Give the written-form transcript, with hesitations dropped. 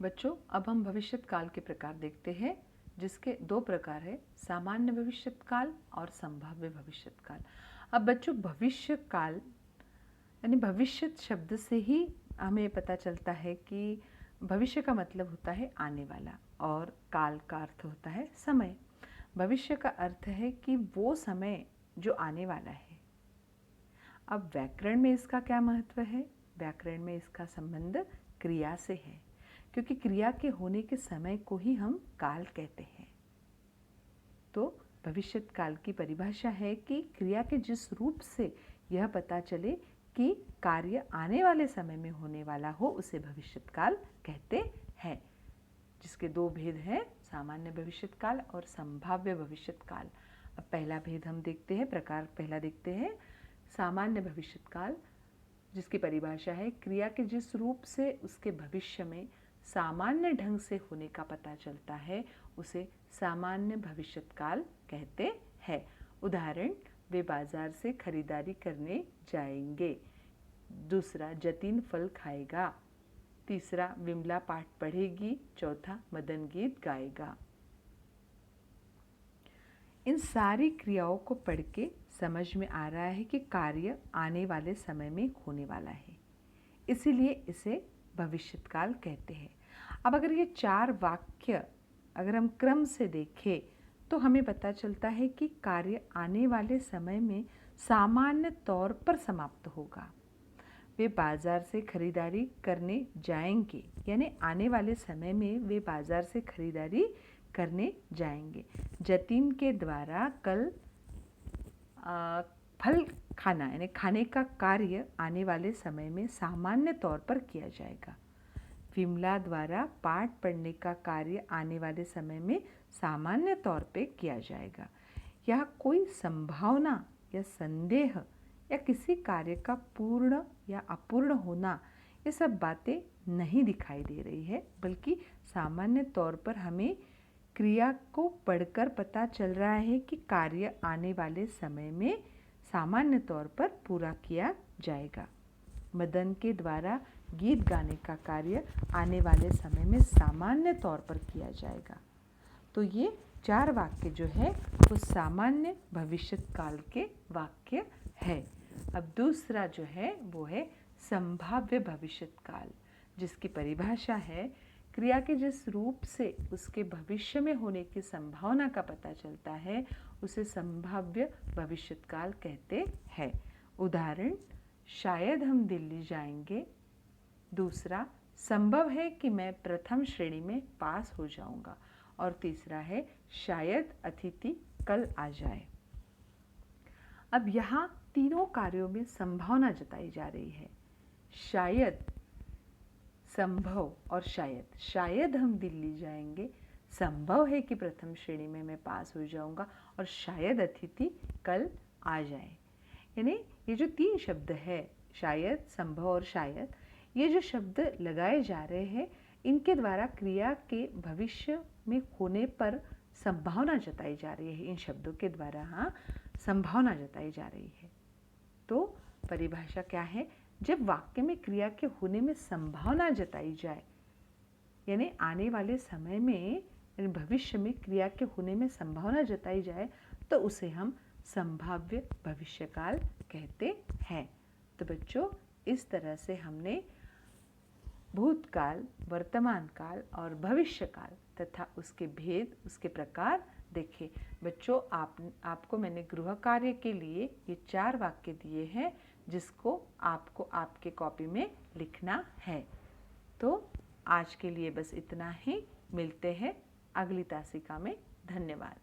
बच्चों, अब हम भविष्यत काल के प्रकार देखते हैं, जिसके दो प्रकार है, सामान्य भविष्यत काल और संभाव्य भविष्यत काल। अब बच्चों, भविष्य काल यानी भविष्यत शब्द से ही हमें पता चलता है कि भविष्य का मतलब होता है आने वाला और काल का अर्थ होता है समय। भविष्य का अर्थ है कि वो समय जो आने वाला है। अब व्याकरण में इसका क्या महत्व है? व्याकरण में इसका संबंध क्रिया से है, क्योंकि क्रिया के होने के समय को ही हम काल कहते हैं। तो भविष्यत काल की परिभाषा है कि क्रिया के जिस रूप से यह पता चले कि कार्य आने वाले समय में होने वाला हो, उसे भविष्यत काल कहते हैं, जिसके दो भेद हैं, सामान्य भविष्यत काल और संभाव्य भविष्यत काल। अब पहला भेद हम देखते हैं, प्रकार पहला देखते हैं, सामान्य भविष्यत काल, जिसकी परिभाषा है क्रिया के जिस रूप से उसके भविष्य में सामान्य ढंग से होने का पता चलता है, उसे सामान्य भविष्यत काल कहते हैं। उदाहरण, वे बाजार से खरीदारी करने जाएंगे। दूसरा, जतिन फल खाएगा। तीसरा, विमला पाठ पढ़ेगी। चौथा, मदन गीत गाएगा। इन सारी क्रियाओं को पढ़ के समझ में आ रहा है कि कार्य आने वाले समय में होने वाला है, इसीलिए इसे भविष्यत्काल कहते हैं। अब अगर ये चार वाक्य अगर हम क्रम से देखें तो हमें पता चलता है कि कार्य आने वाले समय में सामान्य तौर पर समाप्त होगा। वे बाजार से खरीदारी करने जाएंगे, यानी आने वाले समय में वे बाजार से खरीदारी करने जाएंगे। जतिन के द्वारा कल फल खाना यानी खाने का कार्य आने वाले समय में सामान्य तौर पर किया जाएगा। विमला द्वारा पाठ पढ़ने का कार्य आने वाले समय में सामान्य तौर पे किया जाएगा। यह कोई संभावना या संदेह या किसी कार्य का पूर्ण या अपूर्ण होना, ये सब बातें नहीं दिखाई दे रही है, बल्कि सामान्य तौर पर हमें क्रिया को पढ़कर पता चल रहा है कि कार्य आने वाले समय में सामान्य तौर पर पूरा किया जाएगा। मदन के द्वारा गीत गाने का कार्य आने वाले समय में सामान्य तौर पर किया जाएगा। तो ये चार वाक्य जो है वो सामान्य भविष्यत काल के वाक्य है। अब दूसरा जो है वो है संभाव्य भविष्यत काल, जिसकी परिभाषा है क्रिया के जिस रूप से उसके भविष्य में होने की संभावना का पता चलता है, उसे संभाव्य भविष्यत काल कहते हैं। उदाहरण, शायद हम दिल्ली जाएंगे। दूसरा, संभव है कि मैं प्रथम श्रेणी में पास हो जाऊंगा। और तीसरा है, शायद अतिथि कल आ जाए। अब यहाँ तीनों कार्यों में संभावना जताई जा रही है। शायद, संभव और शायद। शायद हम दिल्ली जाएंगे, संभव है कि प्रथम श्रेणी में मैं पास हो जाऊंगा, और शायद अतिथि कल आ जाए। यानी ये जो तीन शब्द है, शायद, संभव और शायद, ये जो शब्द लगाए जा रहे हैं, इनके द्वारा क्रिया के भविष्य में होने पर संभावना जताई जा रही है। इन शब्दों के द्वारा संभावना जताई जा रही है। तो परिभाषा क्या है? जब वाक्य में क्रिया के होने में संभावना जताई जाए, यानी आने वाले समय में, भविष्य में क्रिया के होने में संभावना जताई जाए, तो उसे हम संभाव्य भविष्यकाल कहते हैं। तो बच्चों, इस तरह से हमने भूतकाल, वर्तमान काल और भविष्यकाल तथा उसके भेद, उसके प्रकार देखे। बच्चों, आपको मैंने गृह कार्य के लिए ये चार वाक्य दिए हैं, जिसको आपको आपके कॉपी में लिखना है। तो आज के लिए बस इतना ही। मिलते हैं अगली तासिका में। धन्यवाद।